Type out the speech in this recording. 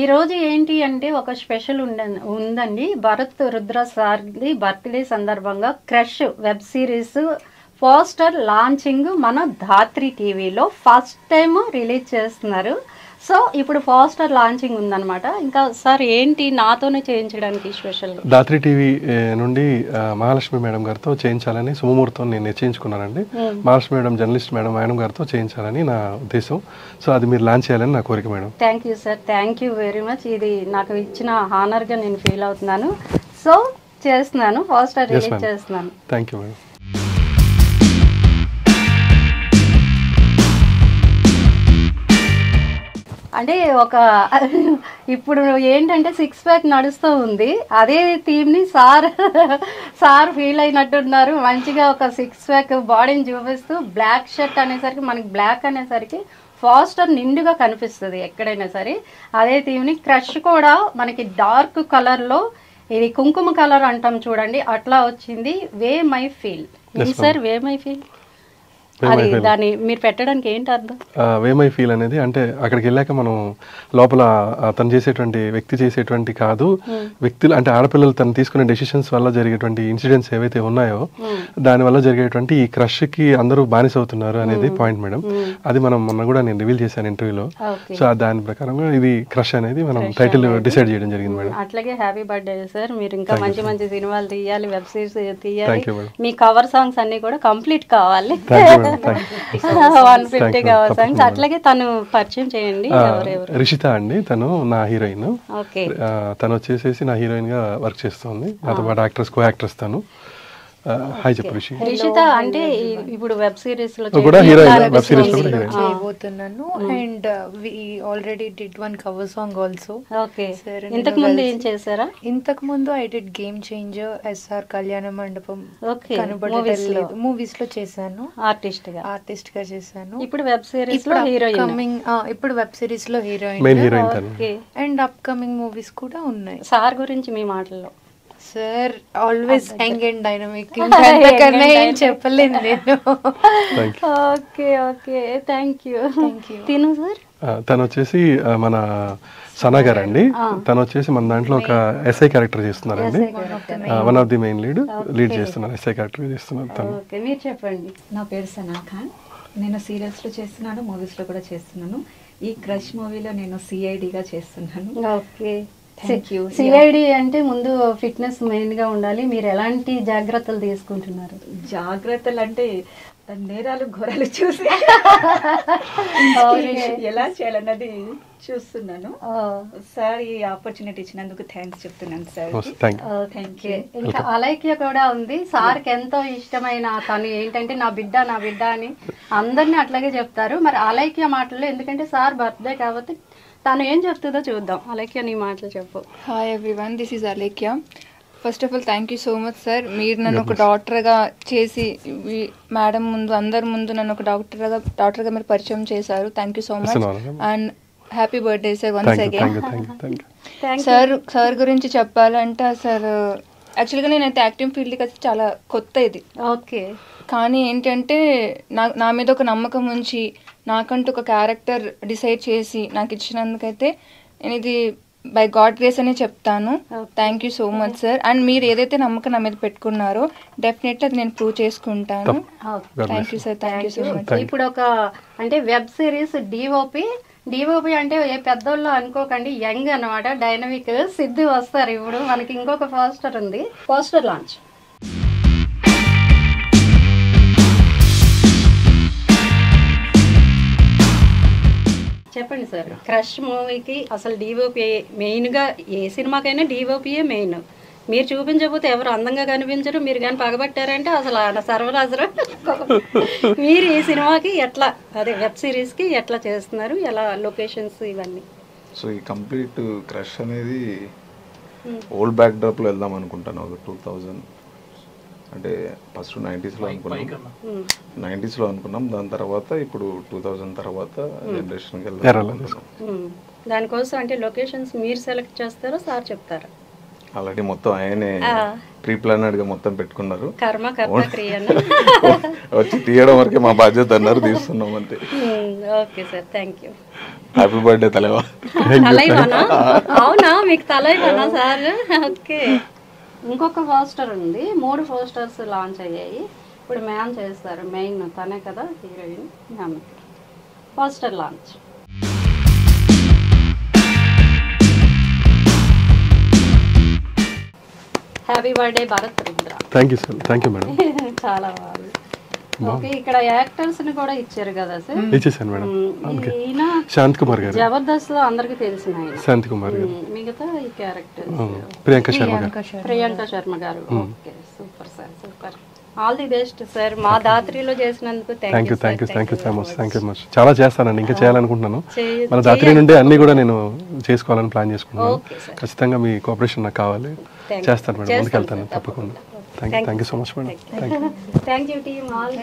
ఈరోజు ఏంటి అంటే ఒక స్పెషల్ ఉందండి. భరత్ రుద్ర సార్ది బర్త్డే సందర్భంగా crush web series poster launching మన ధాత్రి టీవీలో ఫస్ట్ టైం రిలీజ్ చేస్తున్నారు. సో ఇప్పుడు పోస్టర్ లాంచింగ్ ఉందన్నమాట. ఇంకా సార్ ఏంటి నాతోనే చేయించడానికి స్పెషల్? ధాత్రి టీవీ నుండి మహాలక్ష్మి మేడం గారితో చేయించాలని శుభముహూర్తం నేను నిశ్చయించుకున్నానండి. మహాలక్ష్మి మేడం జర్నలిస్ట్ మేడం గారితో చేయించాలని నా ఉద్దేశం. సో అది మీరు లాంచ్ చేయాలని నా కోరిక madam. Thank you sir, thank you very much. ఇది నాకు ఇచ్చిన హానర్గా నేను ఫీల్ అవుతున్నాను. సో చేస్తున్నాను, పోస్టర్ రిలీజ్ చేస్తున్నాను. Thank you madam. అంటే ఒక ఇప్పుడు ఏంటంటే 6 ప్యాక్ నడుస్తూ ఉంది. అదే థీమ్ని సార్ ఫీల్ అయినట్టున్నారు. మంచిగా ఒక 6 ప్యాక్ బాడీని చూపిస్తూ బ్లాక్ షర్ట్ అనేసరికి మనకి బ్లాక్ అనేసరికి పోస్టర్ నిండుగా కనిపిస్తుంది ఎక్కడైనా సరే. అదే థీమ్ని క్రష్ కూడా మనకి డార్క్ కలర్లో, ఇది కుంకుమ కలర్ అంటాం చూడండి, అట్లా వచ్చింది. Way my feel sir, way my feel అది దాన్ని మీరు పెట్టడానికి ఏంటి అర్థం? వే మై ఫీల్ అనేది అంటే అక్కడికి వెళ్ళాక మనం లోపల తను చేసేటువంటి వ్యక్తి చేసేటువంటి కాదు, వ్యక్తులు అంటే ఆడపిల్లలు తను తీసుకునే డెసిషన్స్ వల్ల జరిగేటువంటి ఇన్సిడెంట్స్ ఏవైతే ఉన్నాయో దాని వల్ల జరిగేటువంటి ఈ క్రష్ కి అందరూ బానిస అవుతున్నారు అనేది పాయింట్ మేడం. అది మనం మొన్న కూడా నేను రివీల్ చేశాను ఇంటర్వ్యూలో. సో దాని ప్రకారంగా ఇది క్రష్ అనేది మనం టైటిల్ డిసైడ్ చేయడం జరిగింది మేడం. అట్లాగే హ్యాపీ బర్త్డే సార్. మీరు ఇంకా మంచి మంచి సినిమాలు తీయాలి, వెబ్ సిరీస్ తీయాలి. మీ కవర్ సాంగ్స్ అన్ని కూడా కంప్లీట్ కావాలి. 150 కవర్ సాంగ్స్. అట్లాగే తను పరిచయం చేయండి. రిషిత అండి, తను నా హీరోయిన్. తను వచ్చేసేసి నా హీరోయిన్ గా వర్క్ చేస్తుంది. నాతో పాటు యాక్ట్రెస్, కో యాక్ట్రెస్ తను. హాయ్ చెప్పు రిషి. రిషిత అంటే ఇప్పుడు వెబ్ సిరీస్ లో కూడా హీరోయిన్, వెబ్ సిరీస్ లో కూడా చేయబోతున్నాను. And we already did one cover song also. Okay, ఇంతకు ముందు ఏం చేశారా? ఇంతకు ముందు I did Game Changer, SR Kalyana Mandapam, కనబడలేదు మూవీస్ లో చేశాను. ఆర్టిస్ట్ గా చేశాను. ఇప్పుడు వెబ్ సిరీస్ లో హీరోయిన్. ఇప్పుడు వెబ్ సిరీస్ లో heroine. Main heroine. And up coming movies కూడా ఉన్నాయి. సార్ గురించి మీ మాటల్లో? Sir always young and dynamic. ఇంతకన్నా ఏం చెప్పలేను నేను. Okay okay, thank you. తిను సార్. తను వచ్చేసి మన సనా గారు అండి. తను వచ్చేసి మన దాంట్లో ఒక ఎస్ఐ క్యారెక్టర్ చేస్తున్నారండి. One of the main lead చేస్తున్నారు, ఎస్ఐ క్యారెక్టర్ చేస్తున్నారు తను. మీరు చెప్పండి. నా పేరు సనా ఖాన్. నేను సీరియల్స్ లో చేస్తున్నాను, మూవీస్ లో కూడా చేస్తున్నాను. ఈ క్రష్ మూవీలో నేను సిఐడిగా చేస్తున్నాను. ఓకే, సిఐడి అంటే ముందు ఫిట్నెస్ మెయిన్ గా ఉండాలి. మీరు ఎలాంటి జాగ్రత్తలు తీసుకుంటున్నారు? జాగ్రత్తలు అంటే నేరాలు ఘోరాలు చూసి ఎలా చేయాలన్నది చూస్తున్నాను. సార్ ఈ ఆపర్చునిటీ ఇచ్చినందుకు థ్యాంక్స్ చెప్తున్నాను సార్. Thank you. ఇంకా అలైక్య కూడా ఉంది. సార్కి ఎంతో ఇష్టమైన తను ఏంటంటే నా బిడ్డ అని అందరినీ అట్లాగే చెప్తారు. మరి అలైక్య మాటల్లో, ఎందుకంటే సార్ బర్త్డే కాబట్టి తను ఏం చెప్తుందో చూద్దాం. అలైక్య, నీ మాటలు చెప్పు. Hi everyone, this is Alaikya. First of all thank you so much sir. మీరు నన్ను ఒక డాక్టర్గా చేసి మేడం ముందు, అందరి ముందు నన్ను ఒక డాక్టర్గా మీరు పరిచయం చేశారు. Thank you so much. And happy birthday sir once again. Sir గురించి చెప్పాలంటే సార్ యాక్చువల్గా నేనైతే యాక్టింగ్ ఫీల్డ్కి వచ్చి చాలా కొత్త ఇది. ఓకే, కానీ ఏంటంటే నా మీద ఒక నమ్మకం ఉంచి నాకంటూ ఒక క్యారెక్టర్ డిసైడ్ చేసి నాకు ఇచ్చినందుకైతే నేను ఇది బై గాడ్ గ్రేస్ అనే చెప్తాను. Thank you so much sir. And మీరు ఏదైతే నమ్మకం నా మీద పెట్టుకున్నారో డెఫినెట్లీ అది నేను ప్రూవ్ చేసుకుంటాను. Thank you sir, thank you so much. ఇప్పుడు ఒక అంటే వెబ్ సిరీస్ డిఓపి అంటే ఏ పెద్దోళ్ళు అనుకోకండి, యంగ్ అనమాట, డైనమిక్. సిద్ధు వస్తారు. ఇప్పుడు మనకి ఇంకొక పోస్టర్ ఉంది, పోస్టర్ లాంచ్. చెప్పండి సార్. క్రష్ మూవీకి అసలు డిఓపి మెయిన్గా, ఏ సినిమాకైనా డిఓపియే మెయిన్. మీరు చూపించకపోతే ఎవరు అందంగా కనిపించరు. మీరు కానీ పగబట్టారంటే అసలు సర్వరాజరు. మీరు ఈ సినిమాకి ఎట్లా, అదే వెబ్ సిరీస్కి ఎట్లా చేస్తున్నారు, ఎలా లొకేషన్స్ ఇవన్నీ? సో ఈ కంప్లీట్ క్రష్ అనేది ఓల్డ్ బ్యాక్ డ్రాప్లో వెళ్దాం అనుకుంటాను. ఒక 2000 అంటే ఫస్ట్ 90sలో అనుకున్నాం. దాని తర్వాత ఇప్పుడు 2000 తర్వాత జనరేషన్కి వెళ్దాం. దానికోసం అంటే లొకేషన్స్ మీరు సెలెక్ట్ చేస్తారో సార్ చెప్తారా? ఆల్రెడీ మొత్తం ఆయనే ప్రీ ప్లానెడ్ గా మొత్తం పెట్టుకున్నారు. కర్మ కర్మ క్రియను వచ్చి తీయడం వరకే మా బాధ్యత అన్నారు, తీస్తున్నాం అంతే. Okay sir, thank you. Happy birthday Thalaiva. తలైవానా? అవునా, మీకు తలైవానా సార్? ఓకే. ఇంకొక పోస్టర్ ఉంది, 3 పోస్టర్స్ లాంచ్ అయ్యాయి. ఇప్పుడు మ్యామ్ చేస్తారు, మెయిన్ తనే కదా heroine. Ma'am poster launch. Happy birthday Bharat Rudra. Thank you sir, thank you madam. చాలా బాగుంది. ఓకే, ఇక్కడ యాక్టర్స్ ని కూడా ఇచ్చారు కదా సార్? ఇచ్చేసాను మేడం. ఈయన శాంత్ కుమార్ గారు, జబర్దస్త్ లో అందరికి తెలిసిన ఆయన. శాంత్ కుమార్ గారు. మిగతా ఈ క్యారెక్టర్ ప్రియాంక శర్మ గారు. ప్రియాంక శర్మ గారు. Okay, super sir, super. All the best sir. మా దాత్రిలో చేసినందుకు థ్యాంక్ యూ సో మచ్. చాలా చేస్తానండి, ఇంకా చేయాలనుకుంటున్నాను. మన దాత్రి నుండి అన్ని కూడా నేను చేసుకోవాలని ప్లాన్ చేసుకుంటున్నాను. ఖచ్చితంగా మీ కోఆపరేషన్ నాకు కావాలి. చేస్తాను మేడం, ముందుకు వెళ్తాను తప్పకుండా. Thank you so much madam. Thank you team all.